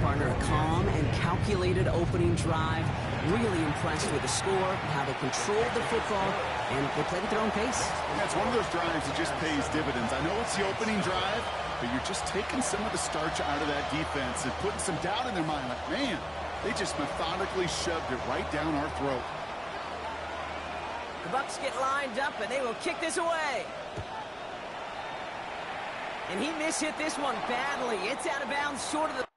partner, a calm and calculated opening drive. Really impressed with the score, how they controlled the football, and they played at their own pace. And that's one of those drives that just pays dividends. I know it's the opening drive, but you're just taking some of the starch out of that defense and putting some doubt in their mind. Like, man, they just methodically shoved it right down our throat. The Bucs get lined up, and they will kick this away. And he mishit this one badly. It's out of bounds short of the...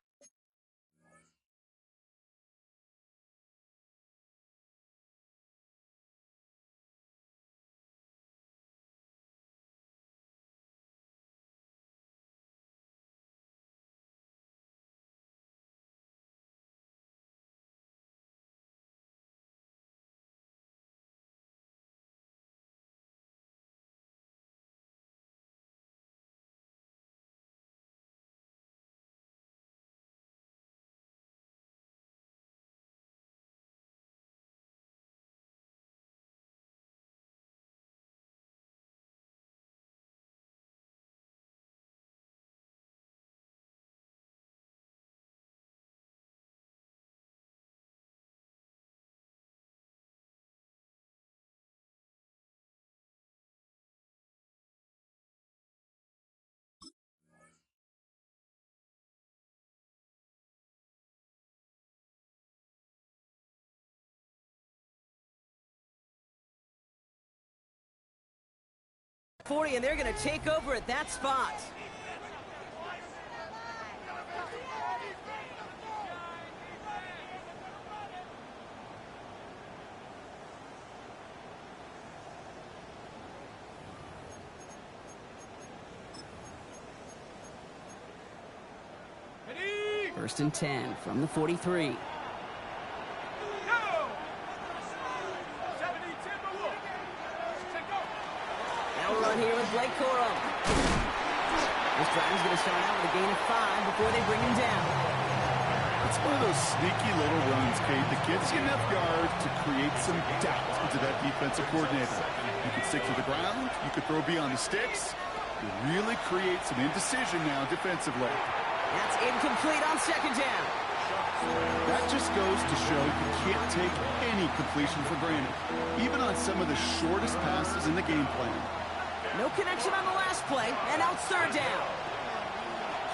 And they're going to take over at that spot. First and 10 from the 43. Here with Blake Corum. This drive is going to start out with a gain of 5 before they bring him down. It's one of those sneaky little runs, Kate, that gives you enough yards to create some doubt into that defensive coordinator. You could stick to the ground. You could throw beyond the sticks. You really create some indecision now defensively. That's incomplete on second down. That just goes to show you can't take any completion for granted, even on some of the shortest passes in the game plan. No connection on the last play, and now it's third down.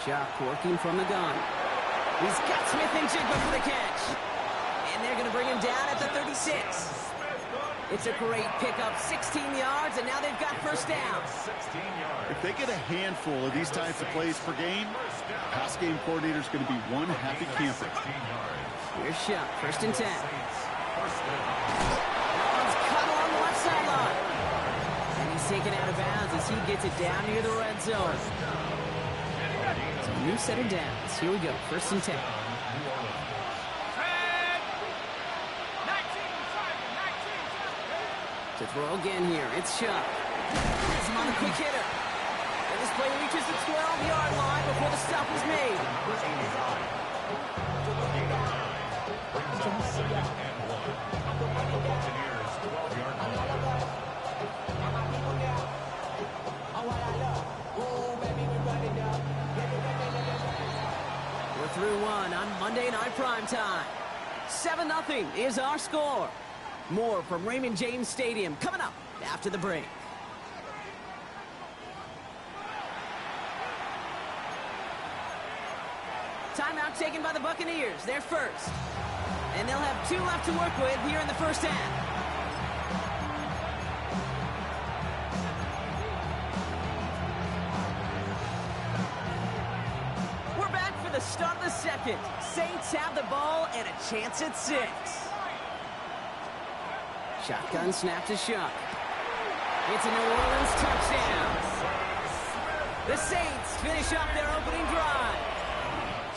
Shock working from the gun. He's got Smith and Jigba for the catch. And they're going to bring him down at the 36. It's a great pickup, 16 yards, and now they've got first down. If they get a handful of these types of plays per game, pass game coordinator's going to be one happy camper. Here's Shock, first and 10. That one's cut along the left sideline. Taken out of bounds as he gets it down near the red zone. So a new set of downs. Here we go. First and 10. To throw again here. It's Shock. Has him on a quick hitter. And this play reaches the 12-yard line before the stop is made. We're through one on Monday Night Primetime. 7-0 is our score. More from Raymond James Stadium coming up after the break. Timeout taken by the Buccaneers. They're first. And they'll have 2 left to work with here in the first half. The start of the second. Saints have the ball and a chance at 6. Shotgun snap to Shock. It's a New Orleans touchdown. The Saints finish off their opening drive.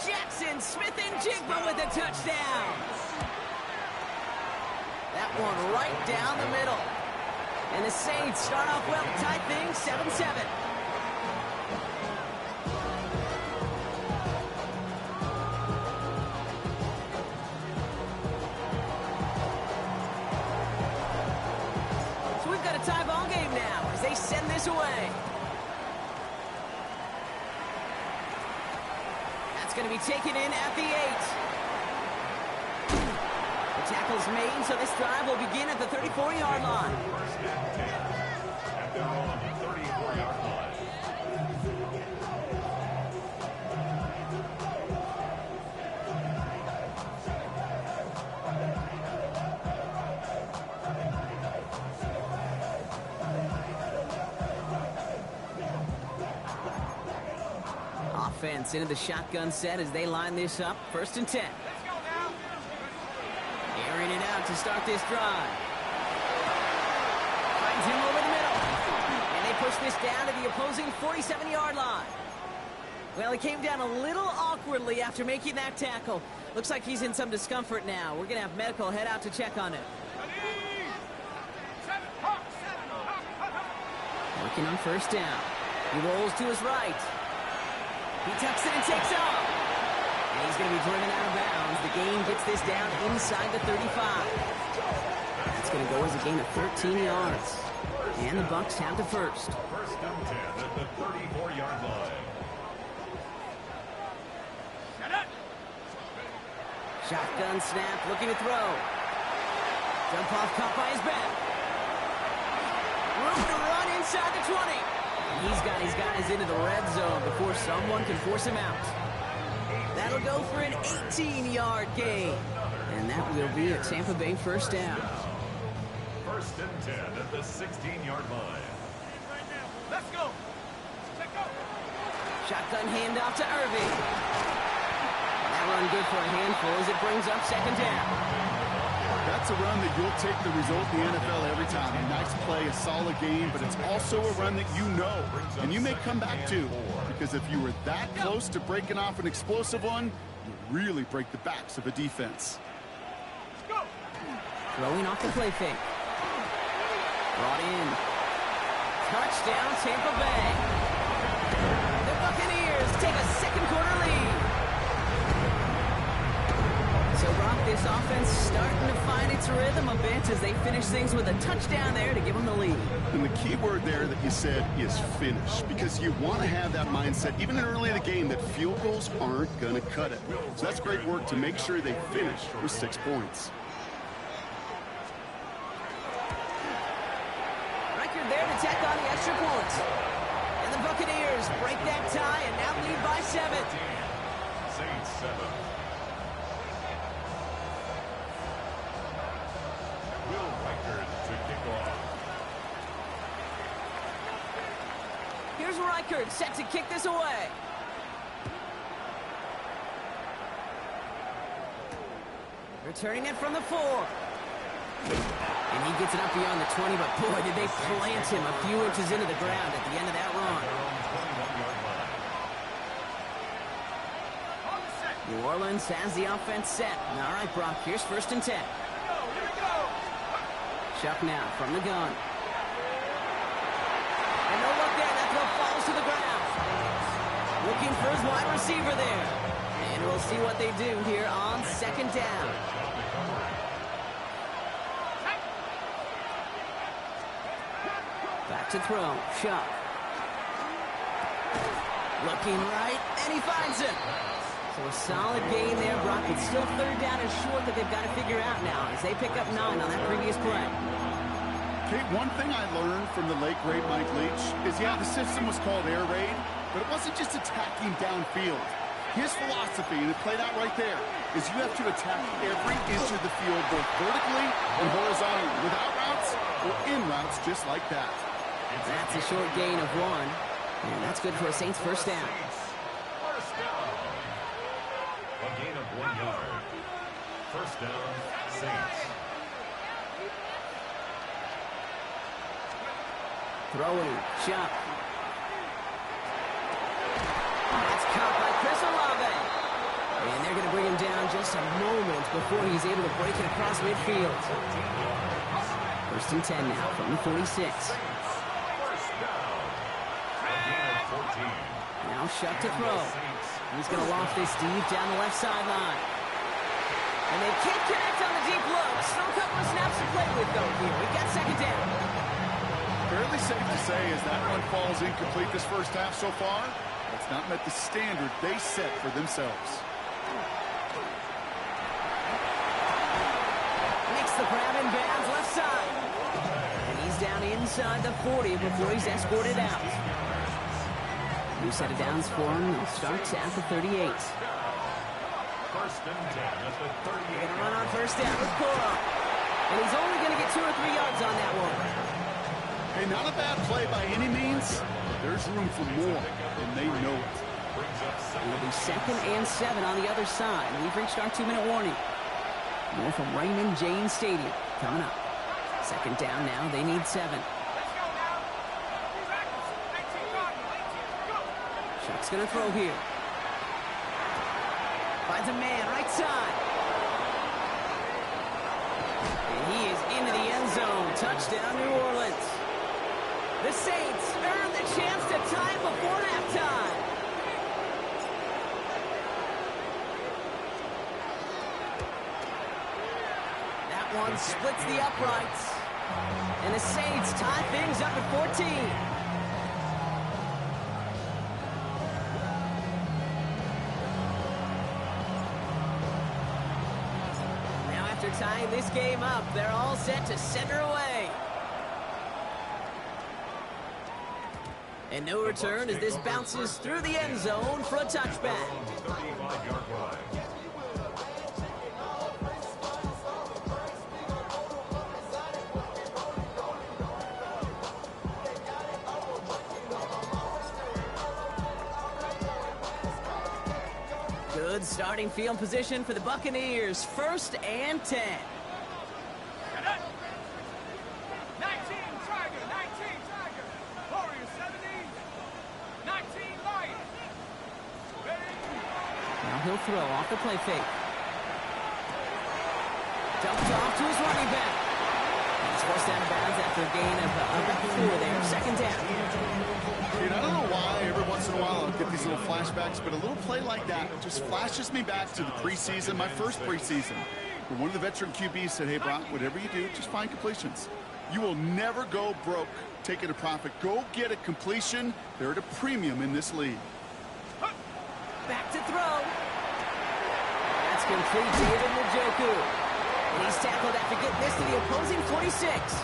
Jackson, Smith, and Jigba with a touchdown. That one right down the middle. And the Saints start off well to tie things 7-7. Tie ball game now as they send this away. That's It's going to be taken in at the 8. The tackle's made, so this drive will begin at the 34-yard line. First and 10 at their own 34-yard line. Offense into the shotgun set as they line this up. First and 10. Airing it out to start this drive. Finds him over the middle. And they push this down to the opposing 47-yard line. Well, he came down a little awkwardly after making that tackle. Looks like he's in some discomfort now. We're going to have medical head out to check on him. Working on first down. He rolls to his right. He tucks it and takes off. And he's going to be driven out of bounds. The gain gets this down inside the 35. That's going to go as a gain of 13 yards. And the Bucs have the first. First and 10 at the 34-yard line. Shotgun snap, looking to throw. Jump off, caught by his back. Room to run inside the 20. And he's got his guys into the red zone before someone can force him out. That'll go for an 18-yard gain. And that will be a Tampa Bay first down. First and 10 at the 16-yard line. Let's go. Let's go. Shotgun handoff to Irving. That run good for a handful as it brings up second down. That's a run that you'll take the result in the NFL every time. A nice play, a solid game, but it's also a run that you know, and you may come back to, because if you were that close to breaking off an explosive one, you really break the backs of a defense. Throwing off the play fake. Brought in. Touchdown, Tampa Bay. The Buccaneers take a second quarter lead. So, Brock, this offense starting to find its rhythm a bit as they finish things with a touchdown there to give them the lead. And the key word there that you said is finish, because you want to have that mindset, even early in the game, that field goals aren't going to cut it. So that's great work to make sure they finish with 6 points. Record there to tack on the extra points. And the Buccaneers break that tie and now lead by 7. Saints 7. Here's Reichert set to kick this away. Returning it from the 4. And he gets it up beyond the 20, but boy, did they plant him a few inches into the ground at the end of that run. New Orleans has the offense set. All right, Brock, here's first and 10. Chuck now from the gun. And no look there, that throw falls to the ground. Looking for his wide receiver there. And we'll see what they do here on second down. Back to throw, Chuck. Looking right, and he finds it. So a solid gain there, Brock. It's still third down and short that they've got to figure out now as they pick up 9 on that previous play. Kate, one thing I learned from the late, great Mike Leach is, yeah, the system was called air raid, but it wasn't just attacking downfield. His philosophy, and it played out right there, is you have to attack every inch of the field, both vertically and horizontally, without routes or in routes just like that. That's a short gain of 1, and that's good for a Saints first down. First down. A gain of 1 yard. First down, Saints. Throwing, Chuck. That's caught by Chris Olave. And they're going to bring him down just a moment before he's able to break it across midfield. First and 10 now from the 46. Now Chuck to throw. He's going to loft this deep down the left sideline. And they can't connect on the deep look. Still a couple of snaps to play with, though, here. We've got second down. Fairly safe to say, as that one falls incomplete this first half so far, It's not met the standard they set for themselves. Makes the grab in bounds left side. And he's down inside the 40 before he's escorted out. New set of downs for him. He'll start at the 38. First and 10 at the 38. They're going to run on first down with Cora. And he's only going to get 2 or 3 yards on that one. Hey, not a bad play by any means. There's room for more, and they know it. It'll be 2nd and 7 on the other side. We've reached our 2-minute warning. More from Raymond James Stadium coming up. 2nd down now. They need 7. Chuck's going to throw here. Finds a man right side. And he is into the end zone. Touchdown, New Orleans. The Saints earn the chance to tie it before halftime. That one splits the uprights. And the Saints tie things up at 14. Now after tying this game up, they're all set to center away. And no return as this bounces through the end zone for a touchback. 35-yard line. Good starting field position for the Buccaneers. 1st and 10. 19 Tiger, 19 Tiger. Warriors 70, 19 Lions. Ready? Now he'll throw off the play fake. Dumped off to his running back. He's forced out of bounds after a gain of about 4 there. 2nd down. Dude, I don't know why every once in a while I'll get these little flashbacks, but a little play like that just flashes me back to the preseason, my first preseason, where one of the veteran QBs said, hey, Brock, whatever you do, just find completions. You will never go broke taking a profit. Go get a completion. They're at a premium in this league. Back to throw. That's complete. David Njoku. And he's tackled after getting this to the opposing 46.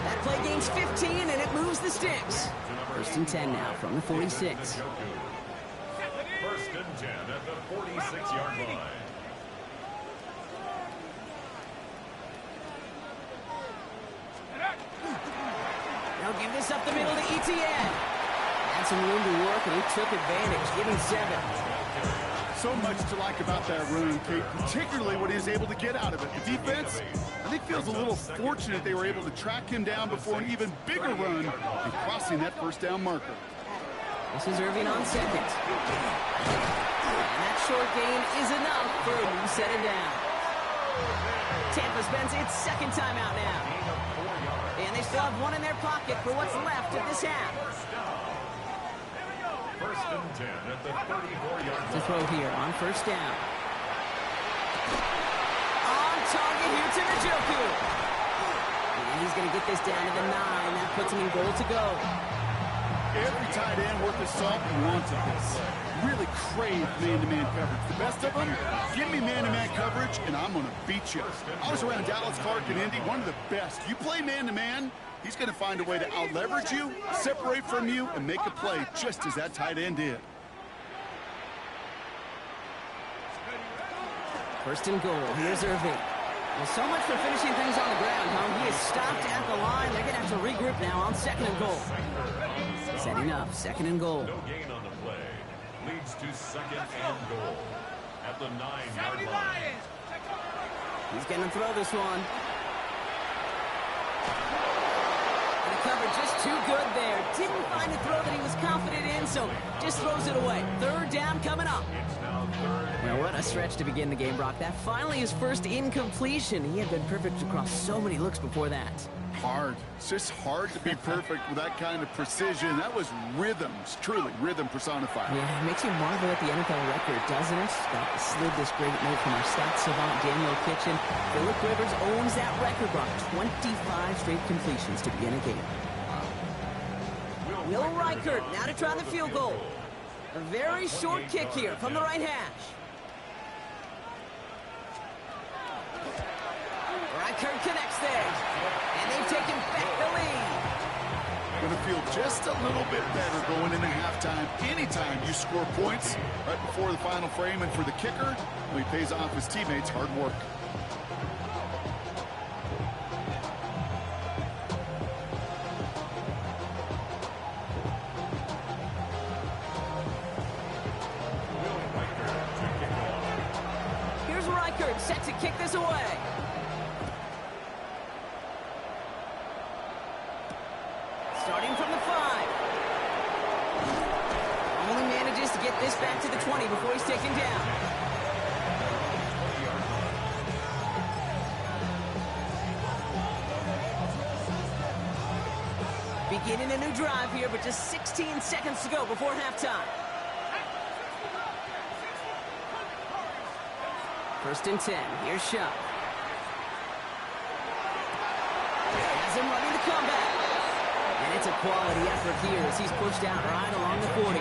That play gains 15, and it moves the sticks. 1st and 10 now from the 46. 1st and 10 at the 46-yard line. Now give this up the middle to ETN. Had some room to work, and he took advantage, giving 7. So much to like about that run, Kate, particularly what he was able to get out of it. The defense, I think, feels a little fortunate they were able to track him down before an even bigger run and crossing that 1st down marker. This is Irving on 2nd. And that short gain is enough for a new set of down. Tampa spends its 2nd timeout now. And they still have 1 in their pocket for what's left of this half. 1st and 10 at the 34-yard line. To throw here on 1st down. On target here to Njoku. And he's going to get this down to the 9. That puts him in goal to go. Every tight end worth his salt wants this. Really crave man-to-man coverage. The best of them, give me man-to-man coverage, and I'm going to beat you. I was around Dallas Clark and Indy, one of the best. You play man-to-man, he's going to find a way to out-leverage you, separate from you, and make a play just as that tight end did. 1st and goal. Here's Irving. Well, so much for finishing things on the ground, huh? He is stopped at the line. They're going to have to regroup now on 2nd and goal. Setting up 2nd and goal. No gain on the play. Leads to 2nd and goal at the 9-yard line. Lions. He's going to throw this one. And the coverage just too good there. Didn't find a throw that he was confident in, so just throws it away. 3rd down coming up. It's now 3rd. Well, what a stretch to begin the game, Brock. That finally his first incompletion. He had been perfect across so many looks before that. Hard. It's just hard to be perfect with that kind of precision. That was rhythm. It's truly rhythm personified. Yeah, it makes you marvel at the NFL record, doesn't it? Got slid this great note from our stats savant, Daniel Kitchen. Phillip Rivers owns that record, Brock. 25 straight completions to begin a game. Will Reichert now to try the field goal. A very short kick here from the right hash. Reichert connects there. And they've taken back the lead. Going to feel just a little bit better going into halftime. Anytime you score points right before the final frame, and for the kicker, well, he pays off his teammates' hard work. Here's Reichert set to kick this away. Starting from the 5. Only manages to get this back to the 20 before he's taken down. Beginning a new drive here, but just 16 seconds to go before halftime. First and 10. Here's Shuck. Has him running the comeback. And it's a quality effort here as he's pushed out right along the 40.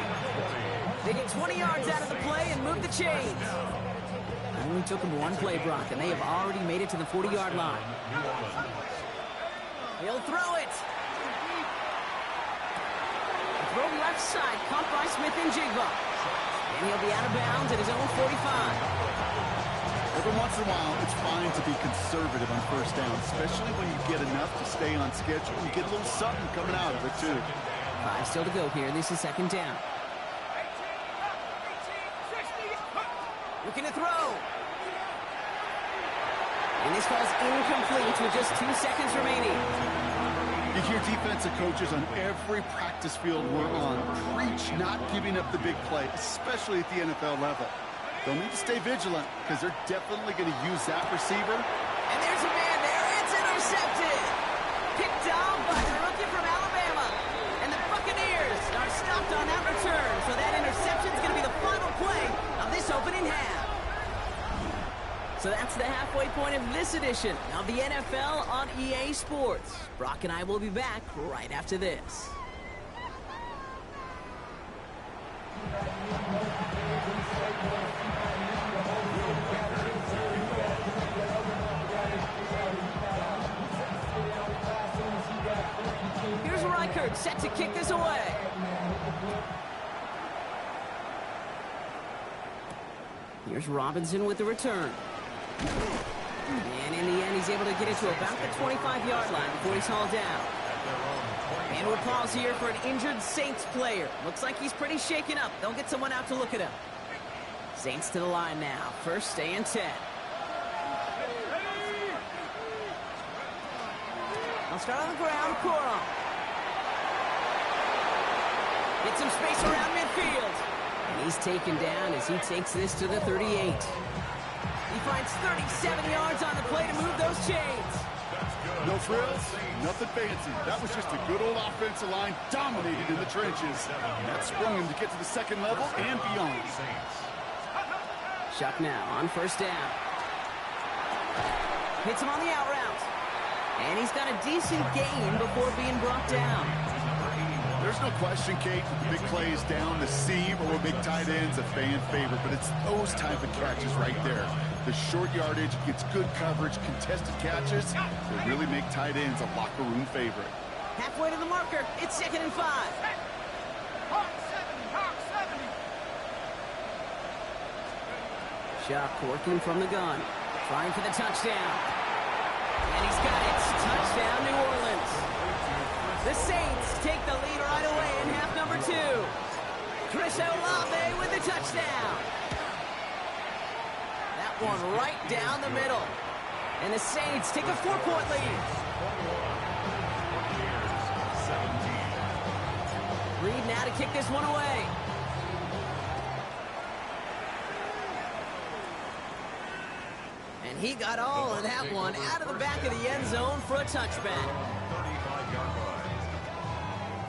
They get 20 yards out of the play and move the chains. It only took him one play, Brock, and they have already made it to the 40-yard line. He'll throw it. Throw left side, caught by Smith-Njigba. And he'll be out of bounds at his own 45. Every once in a while, it's fine to be conservative on first down, especially when you get enough to stay on schedule. You get a little something coming out of it, too. 5 still to go here. This is second down. Looking to throw. And this falls incomplete with just 2 seconds remaining. You hear defensive coaches on every practice field we're on preach not giving up the big play, especially at the NFL level. They'll need to stay vigilant because they're definitely going to use that receiver. And there's a man there. It's intercepted. Picked off by the rookie from Alabama. And the Buccaneers are stopped on that return. So that interception is going to be the final play of this opening half. So that's the halfway point of this edition of the NFL on EA Sports. Brock and I will be back right after this. Here's Reichert set to kick this away. Here's Robinson with the return. And in the end, he's able to get it to about the 25-yard line before he's hauled down. And we'll pause here for an injured Saints player. Looks like he's pretty shaken up. They'll get someone out to look at him. Saints to the line now. First and 10. I'll start on the ground. Coral. Get some space around midfield. And he's taken down as he takes this to the 38. He finds 37 yards on the play to move those chains. No frills, nothing fancy. That was just a good old offensive line dominated in the trenches. And that sprung him to get to the second level and beyond. Shuck now on first down. Hits him on the out route. And he's got a decent gain before being brought down. There's no question, Kate, that the big plays down the seam or big tight ends a fan favorite, but it's those type of catches right there. The short yardage, gets good coverage, contested catches, they really make tight ends a locker room favorite. Halfway to the marker, it's 2nd and 5. Hawk 70, Hawk 70. Shuck working from the gun, trying for the touchdown. And he's got it. Touchdown, New Orleans. The Saints take the lead right away in half number 2. Chris Olave with the touchdown. That one right down the middle. And the Saints take a 4-point lead. Reed now to kick this one away. And he got all of that one out of the back of the end zone for a touchback.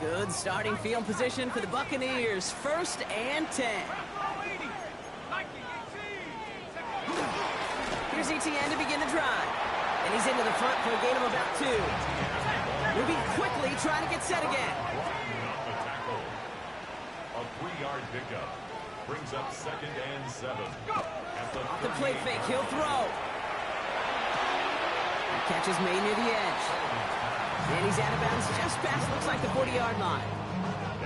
Good starting field position for the Buccaneers. 1st and 10. Here's ETN to begin the drive. And he's into the front for a gain of about 2. Moving quickly, trying to get set again. 40-yard pickup. Brings up 2nd and 7. Off the play fake, he'll throw. The catch is made near the edge. And he's out of bounds just past, looks like the 40-yard line.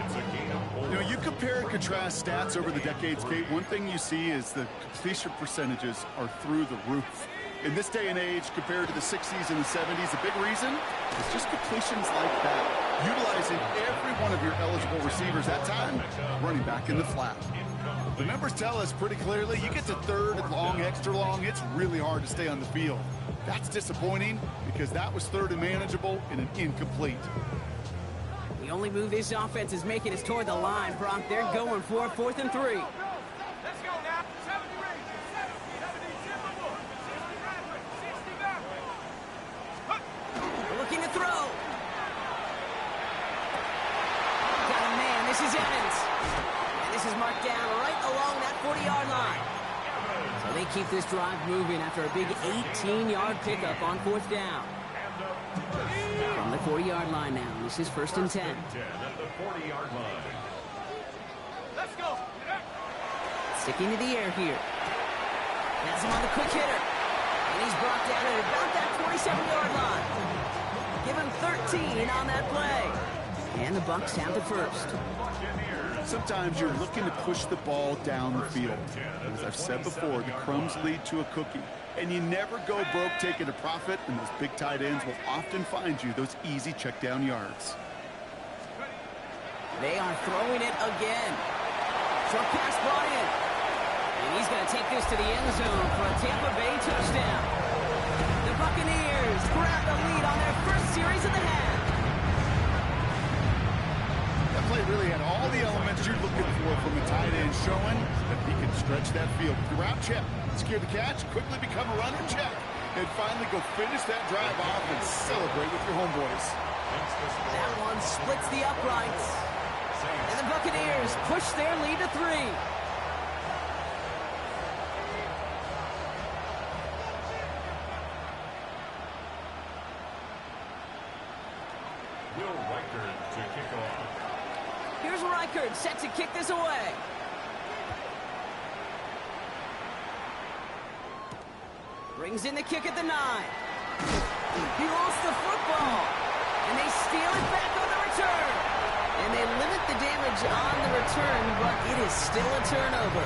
It's a gain of 4. You know, you compare and contrast stats over the decades, Kate. One thing you see is the completion percentages are through the roof. In this day and age, compared to the 60s and the 70s, the big reason is just completions like that. Utilizing every one of your eligible receivers that time, running back in the flat. The numbers tell us pretty clearly, you get to third and long, extra long, it's really hard to stay on the field. That's disappointing because that was third and manageable and an incomplete. The only move this offense is making is toward the line, Brock. They're going for 4th and 3. Let's go now. 70 range. 70 Timberwolves. 60 Radwick. 60 Maverick. Looking to throw. Got a man. This is Evans. And this is marked down right along that 40-yard line. So they keep this drive moving after a big 18-yard pickup on 4th down. From the 40-yard line now. This is 1st and 10. 10 at the 40-yard line. Let's go. Sticking to the air here. Has him on the quick hitter. And he's brought down at about that 27-yard line. Give him 13 on that play. And the Bucs have the first. Sometimes you're looking to push the ball down the field. As I've said before, the crumbs lead to a cookie. And you never go broke taking a profit, and those big tight ends will often find you those easy check down yards. They are throwing it again. Short pass brought in. And he's going to take this to the end zone for a Tampa Bay touchdown. The Buccaneers grab the lead on their first series of the half. That play really had all the elements you're looking for from a tight end, showing that he can stretch that field. The route check, secure the catch, quickly become a runner check, and finally go finish that drive off and celebrate with your homeboys. That one splits the uprights. And the Buccaneers push their lead to 3. Will Reichard to kick off. Here's Reichard set to kick this away. Brings in the kick at the 9. He lost the football. And they steal it back on the return. And they limit the damage on the return, but it is still a turnover.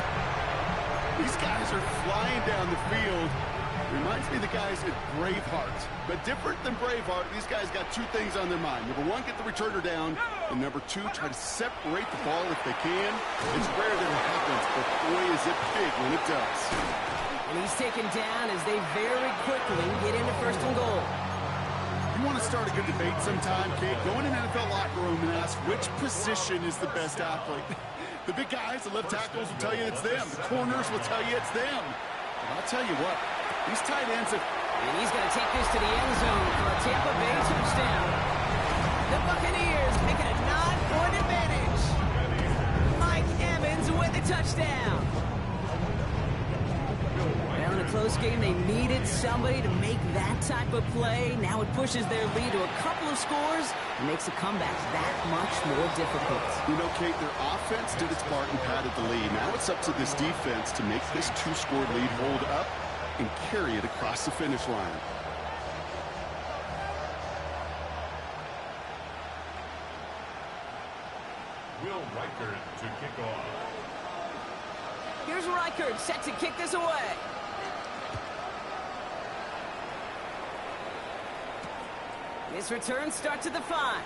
These guys are flying down the field. Reminds me of the guys at Braveheart. But different than Braveheart, these guys got 2 things on their mind. Number 1, get the returner down. And number 2, try to separate the ball if they can. It's rare that it happens, but boy, is it big when it does. And he's taken down as they very quickly get into 1st and goal. You want to start a good debate sometime, Kate? Go in an NFL locker room and ask which position is the best athlete. The big guys, the left tackles will tell you it's them. The corners will tell you it's them. But I'll tell you what, these tight ends have... And he's going to take this to the end zone for a Tampa Bay touchdown. The Buccaneers make it a 9-point advantage. Mike Evans with the touchdown. Well, in a close game, they needed somebody to make that type of play. Now it pushes their lead to a couple of scores and makes the comebacks that much more difficult. You know, Kate, their offense did its part and padded the lead. Now it's up to this defense to make this 2-score lead hold up and carry it across the finish line. Will Reichard to kick off. Here's Reichard set to kick this away. This return starts at the 5.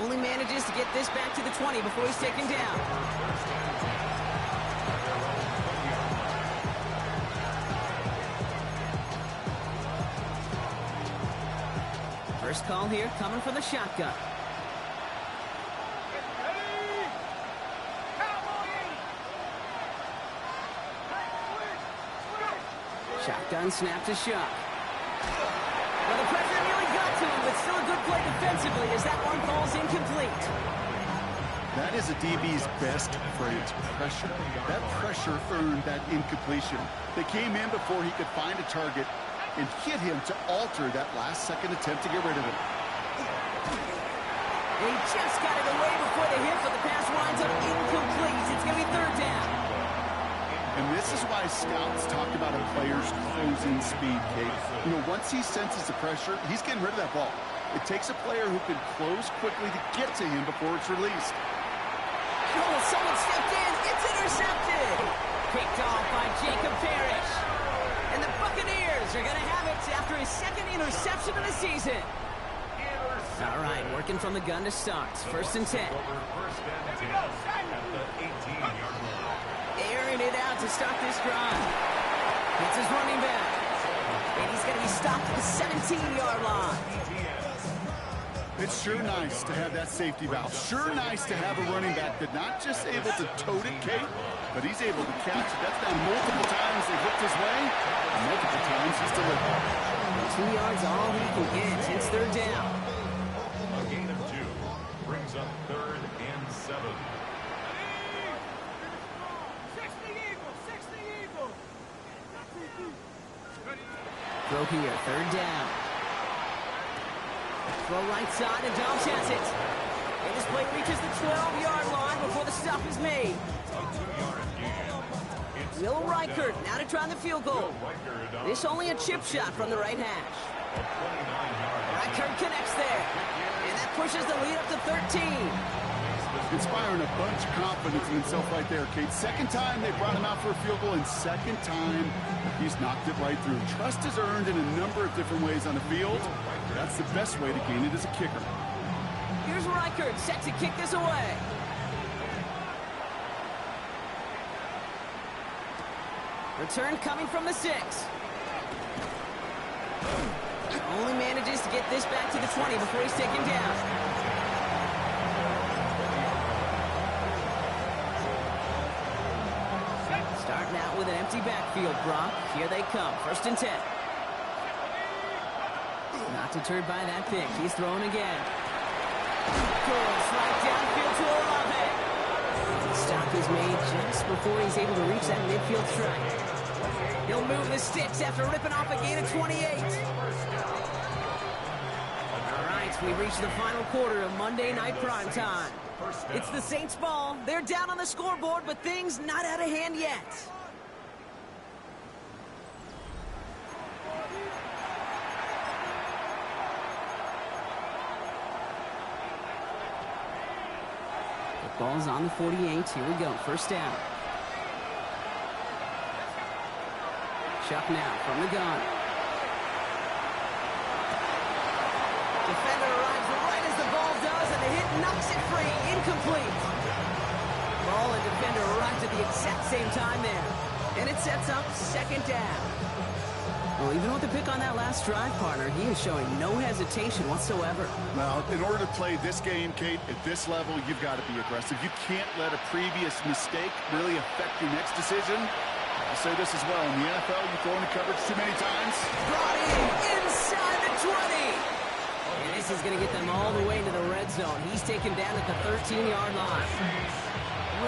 Only manages to get this back to the 20 before he's taken down. First call here coming from the shotgun. Shotgun snap to Shock. Well, the pressure nearly got to him, but still a good play defensively as that one falls incomplete. That is a DB's best friend, pressure. That pressure earned that incompletion. They came in before he could find a target and hit him to alter that last-second attempt to get rid of him. He just got it away before the hit, but the pass winds up incomplete. It's going to be third down. And this is why scouts talk about a player's closing speed, Kate. You know, once he senses the pressure, he's getting rid of that ball. It takes a player who can close quickly to get to him before it's released. Oh, someone stepped in. It's intercepted. Picked off by Jacob Parrish. And the Buccaneers are going to have it after his second interception of the season. All right, working from the gun to start. First and 10. Airing it out to start this drive. It's his running back. And he's going to be stopped at the 17-yard line. It's sure nice to have that safety valve. Sure nice to have a running back that's not just able to tote it, Kate, but he's able to catch it. That's now multiple times they've looked his way, and multiple times he's delivered. 2 yards all he can get. It's third down. A gain of 2 brings up 3rd and 7. 60 Eagles! Throw here, third down. Throw right side, and Dobbs has it. And this play reaches the 12-yard line before the stop is made. A 2-yard gain. Will Reichert now to try the field goal. This only a chip shot from the right hash. Reichert connects there. And that pushes the lead up to 13. Inspiring a bunch of confidence in himself right there, Kate. Second time they brought him out for a field goal, and second time he's knocked it right through. Trust is earned in a number of different ways on the field. That's the best way to gain it as a kicker. Here's Reichert set to kick this away. Return coming from the 6. Only manages to get this back to the 20 before he's taken down. Starting out with an empty backfield, Brock. Here they come. First and 10. Not deterred by that pick. He's throwing again. Good slide downfield to Olave. Stop is made just before he's able to reach that midfield strike. He'll move the sticks after ripping off a gain of 28. All right, we reach the final quarter of Monday Night Primetime. It's the Saints' ball. They're down on the scoreboard, but things not out of hand yet. The ball's on the 48. Here we go. First down. Chuck now from the gun. Defender arrives right as the ball does, and the hit knocks it free. Incomplete. Ball and defender arrives at the exact same time there. And it sets up second down. Well, even with the pick on that last drive, partner, he is showing no hesitation whatsoever. Well, in order to play this game, Kate, at this level, you've got to be aggressive. You can't let a previous mistake really affect your next decision. I'll say this as well. In the NFL, you throw into coverage too many times. Brought in inside the 20. And this is going to get them all the way into the red zone. He's taken down at the 13-yard line.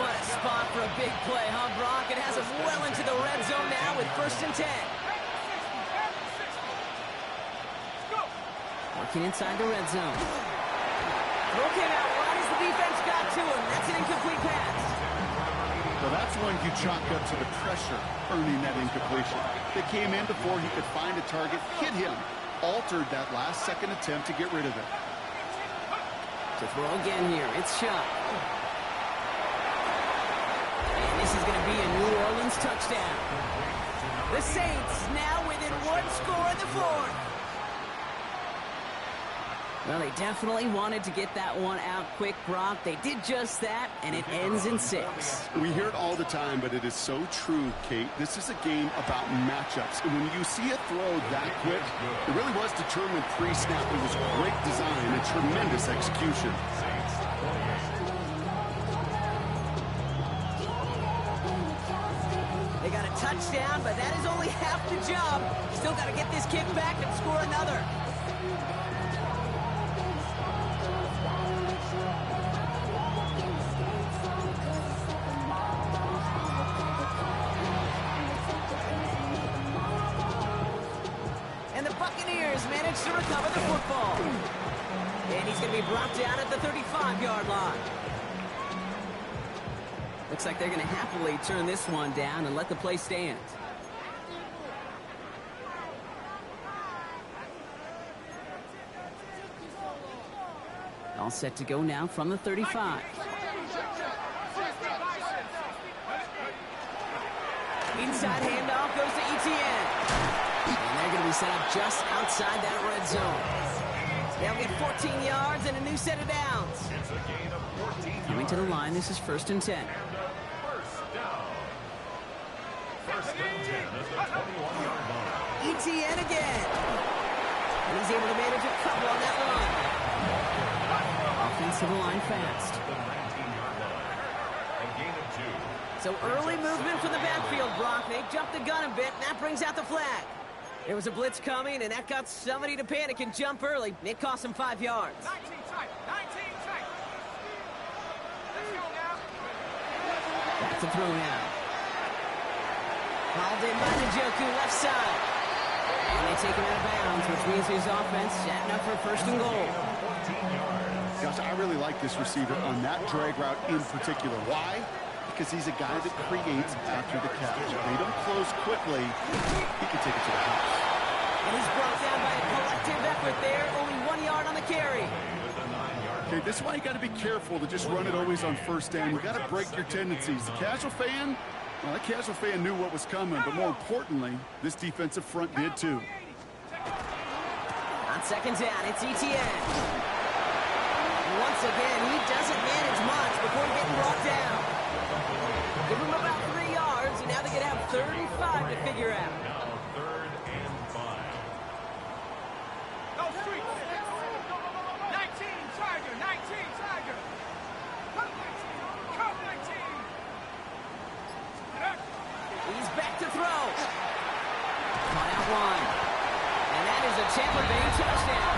What a spot for a big play, huh, Brock? It has us well into the red zone now with first and 10. Working inside the red zone. Throw came out right as the defense got to him. That's an incomplete pass. Well, that's one you chalk up to the pressure earning that incompletion. They came in before he could find a target, hit him, altered that last-second attempt to get rid of it. To throw again here, it's Chuck. And this is going to be a New Orleans touchdown. The Saints now within one score in the fourth. Well, they definitely wanted to get that one out quick, Brock. They did just that, and it ends in 6. We hear it all the time, but it is so true, Kate. This is a game about matchups. And when you see a throw that quick, it really was determined pre-snap. It was great design and tremendous execution. They got a touchdown, but that is only half the job. Still got to get this kick back and score another. And the Buccaneers managed to recover the football. And he's going to be brought down at the 35-yard line. Looks like they're going to happily turn this one down and let the play stand. All set to go now from the 35. Inside handoff goes to Etienne. And they're going to be set up just outside that red zone. They'll get 14 yards and a new set of downs. Coming to the line, this is 1st and 10. First and 10 at the 21-yard line. Etienne again. And he's able to manage a couple on that run. Offensive line fast. The 19-yard line. A gain of 2. So early movement from the backfield, Brock. They jumped the gun a bit, and that brings out the flag. There was a blitz coming, and that got somebody to panic and jump early. It cost them 5 yards. 19 tight. 19 tight. Let's go now. Back to throw now. Hauled in by Njoku, left side. And they take him out of bounds, which means his offense setting up for 1st and goal. Gosh, I really like this receiver on that drag route in particular. Why? Because he's a guy that creates after the catch. If they don't close quickly, he can take it to the house. And he's brought down by a collective effort there. Only 1 yard on the carry. Okay, this is why you got to be careful to just run it always on 1st down. You got to break your tendencies. The casual fan, well, that casual fan knew what was coming, but more importantly, this defensive front did too. On 2nd down, it's Etienne. Once again, he doesn't manage much before getting brought down. Give him about 3 yards, and now they're going to have 3rd and 5 to figure out. Now 3rd and 5. No streets. 19 Tiger. 19 Tiger. Come 19. Come 19. He's back to throw. Caught out one. And that is a Tampa Bay touchdown.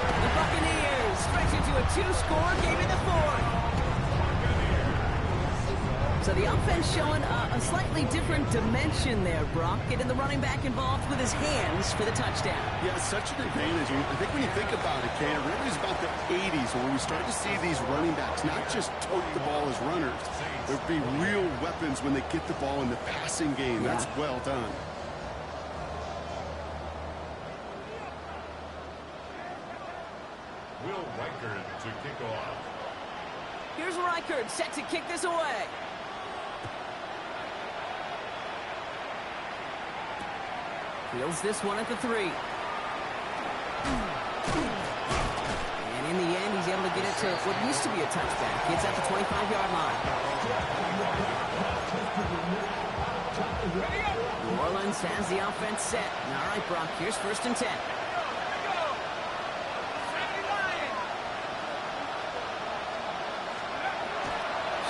The Buccaneers stretch into a 2-score game in the 4th. So the offense showing a slightly different dimension there, Brock. Getting the running back involved with his hands for the touchdown. Yeah, it's such an advantage. I think when you think about it, Kay, it really is about the 80s when we start to see these running backs not just tote the ball as runners. There'll be real weapons when they get the ball in the passing game. That's well done. Will Reichard to kick off. Here's Reichard set to kick this away. Fields this one at the 3. And in the end, he's able to get it to what used to be a touchback. It's at the 25-yard line. New Orleans has the offense set. All right, Brock, here's 1st and 10.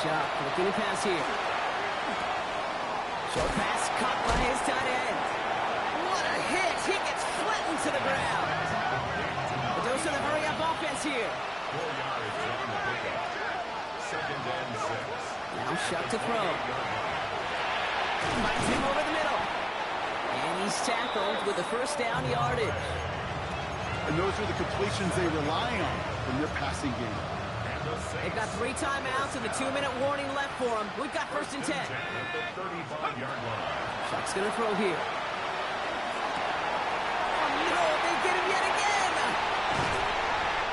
Shot, looking to pass here. Short pass caught by his tight end. What a hit! He gets flattened to the ground. The dose of the hurry-up offense here. 4 yards on the pickup. 2nd and 6. Now shot to throw. Finds him over the middle. And he's tackled with the 1st down yardage. And those are the completions they rely on from their passing game. They've got 3 timeouts and the 2-minute warning left for them. We've got 1st and 10. At the 35-yard line. Shock's going to throw here. Oh, no, they get him yet again.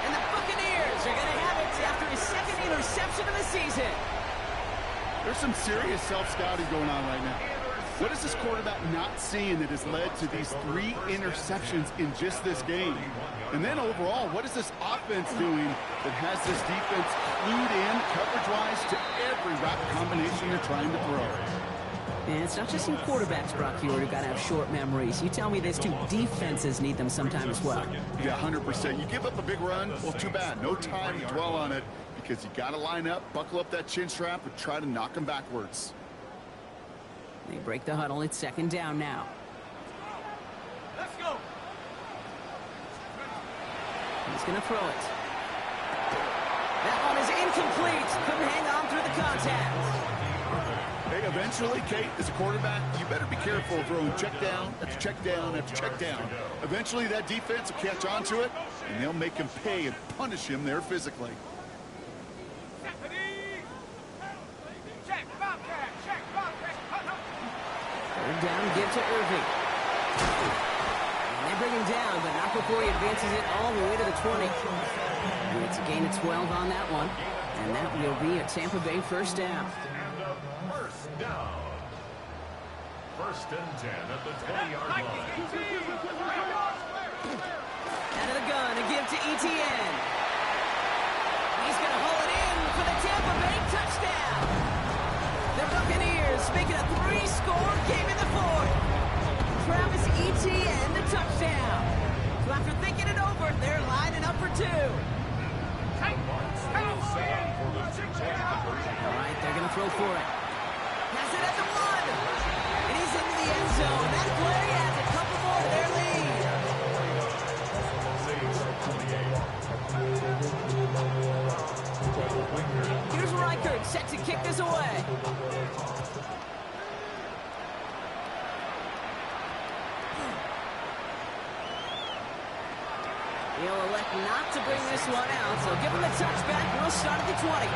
And the Buccaneers are going to have it after his 2nd interception of the season. There's some serious self-scouting going on right now. What is this quarterback not seeing that has led to these 3 interceptions in just this game? And then overall, what is this offense doing that has this defense clued in coverage-wise to every route combination they're trying to throw? And it's not just some quarterbacks, Brock, here who've got to have short memories. You tell me these 2 defenses need them sometime as well. Yeah, 100%. You give up a big run, well, too bad. No time to dwell on it because you got to line up, buckle up that chin strap, and try to knock them backwards. They break the huddle. It's 2nd down now. Let's go. He's going to throw it. That one is incomplete. Couldn't hang on through the contact. Hey, eventually, Kate, as a quarterback, you better be careful throwing check down after check down after check down. Eventually, that defense will catch on to it, and they'll make him pay and punish him there physically. Third down, give to Irving. And they bring him down, but not before he advances it all the way to the 20. And it's a gain of 12 on that one. And that will be a Tampa Bay first down. First down. First and 10 at the 20-yard line. Out of the gun, a give to Etienne. He's going to haul it in for the Tampa Bay touchdown. The Buccaneers make it a 3-score game in the fourth. Travis Etienne, the touchdown. So after thinking it over, they're lining up for two. All right, they're going to throw for it. Has it at the 1. And he's into the end zone. That play adds a couple more to their lead. Here's Reichert set to kick this away. He'll elect not to bring this one out, so give him the touchback. We'll start at the 20.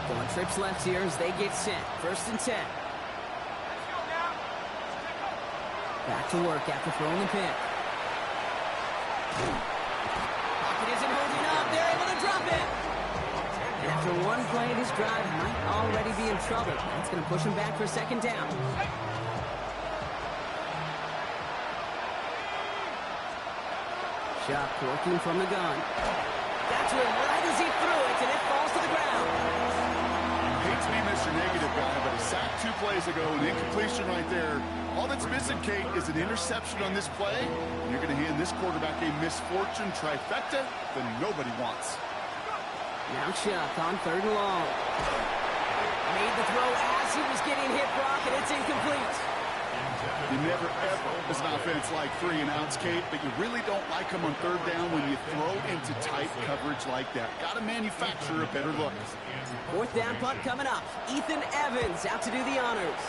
Going trips left here as they get set. First and 10. Back to work after throwing the pick. Isn't holding up. They're able to drop it. And after one play, this drive might already be in trouble. That's going to push him back for second down. Shot working from the gun. That's where right as he threw it, and it falls to the ground. Hate to be Mr. Negative guy, but a sack 2 plays ago, an incompletion right there. All that's missing, Kate, is an interception on this play. And you're going to hand this quarterback a misfortune trifecta that nobody wants. Now Chuck on 3rd and long. Made the throw as he was getting hit, Brock, and it's incomplete. You never, ever, as an offense, like 3 and outs, Kate, but you really don't like them on 3rd down when you throw into tight coverage like that. Got to manufacture a better look. 4th down punt coming up. Ethan Evans out to do the honors.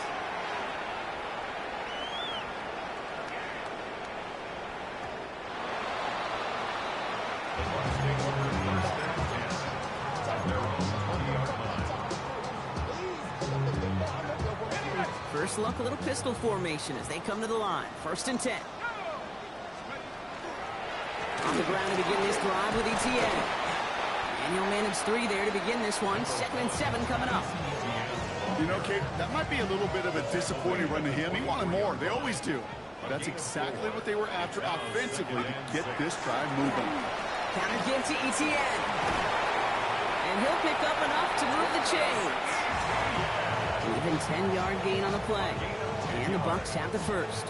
First look, a little pistol formation as they come to the line. 1st and 10. On the ground to begin this drive with Etienne. And he'll manage 3 there to begin this one. 2nd and 7 coming up. You know, Kate, that might be a little bit of a disappointing run to him. He wanted more. They always do. That's exactly what they were after offensively to get this drive moving. Counter give to Etienne. And he'll pick up enough to move the chains. Even 10-yard gain on the play. And the Bucs have the first.